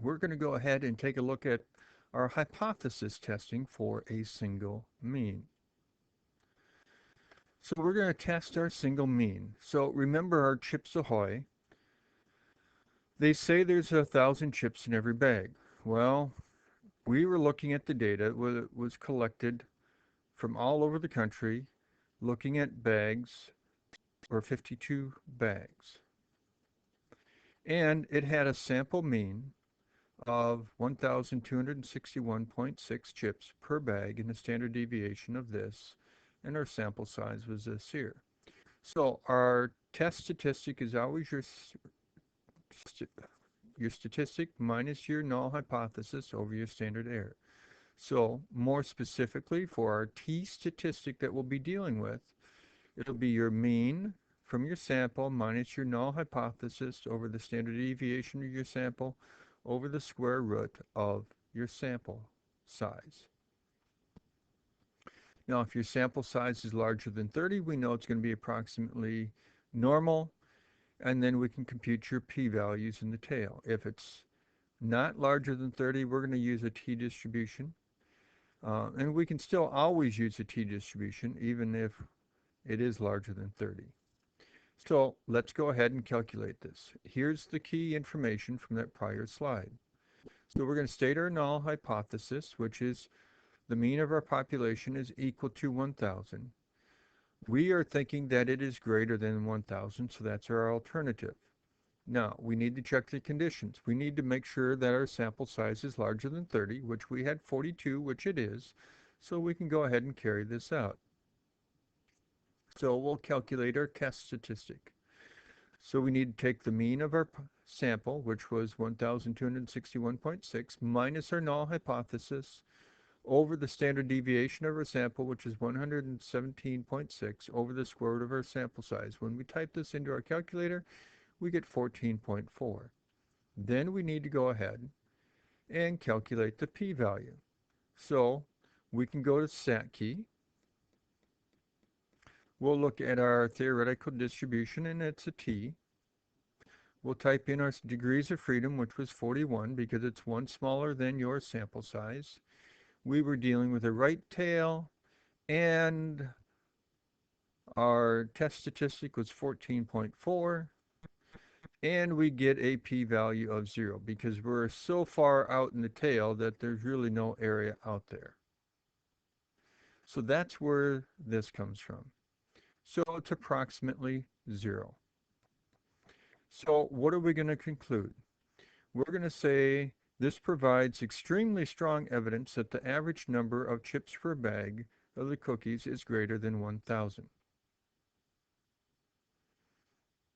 we're going to go ahead and take a look at our hypothesis testing for a single mean. So we're going to test our single mean. So remember our Chips Ahoy. They say there's 1,000 chips in every bag. Well, we were looking at the data that was collected from all over the country, looking at bags, or 52 bags. And it had a sample mean of 1,261.6 chips per bag in a standard deviation of this, and our sample size was this here. So our test statistic is always your statistic minus your null hypothesis over your standard error. So more specifically for our t statistic that we'll be dealing with, it'll be your mean from your sample minus your null hypothesis over the standard deviation of your sample over the square root of your sample size. Now, if your sample size is larger than 30, we know it's going to be approximately normal, and then we can compute your p-values in the tail. If it's not larger than 30, we're going to use a t-distribution. And we can still always use a t-distribution, even if it is larger than 30. So let's go ahead and calculate this. Here's the key information from that prior slide. So we're going to state our null hypothesis, which is the mean of our population is equal to 1,000. We are thinking that it is greater than 1,000, so that's our alternative. Now, we need to check the conditions. We need to make sure that our sample size is larger than 30, which we had 42, which it is, so we can go ahead and carry this out. So we'll calculate our test statistic. So we need to take the mean of our sample, which was 1,261.6, minus our null hypothesis, over the standard deviation of our sample, which is 117.6, over the square root of our sample size. When we type this into our calculator, we get 14.4. Then we need to go ahead and calculate the p-value. So we can go to StatKey. We'll look at our theoretical distribution, and it's a t. We'll type in our degrees of freedom, which was 41, because it's one smaller than your sample size. We were dealing with a right tail, and our test statistic was 14.4, and we get a p-value of 0 because we're so far out in the tail that there's really no area out there. So that's where this comes from. So it's approximately 0. So what are we going to conclude? We're going to say this provides extremely strong evidence that the average number of chips per bag of the cookies is greater than 1,000.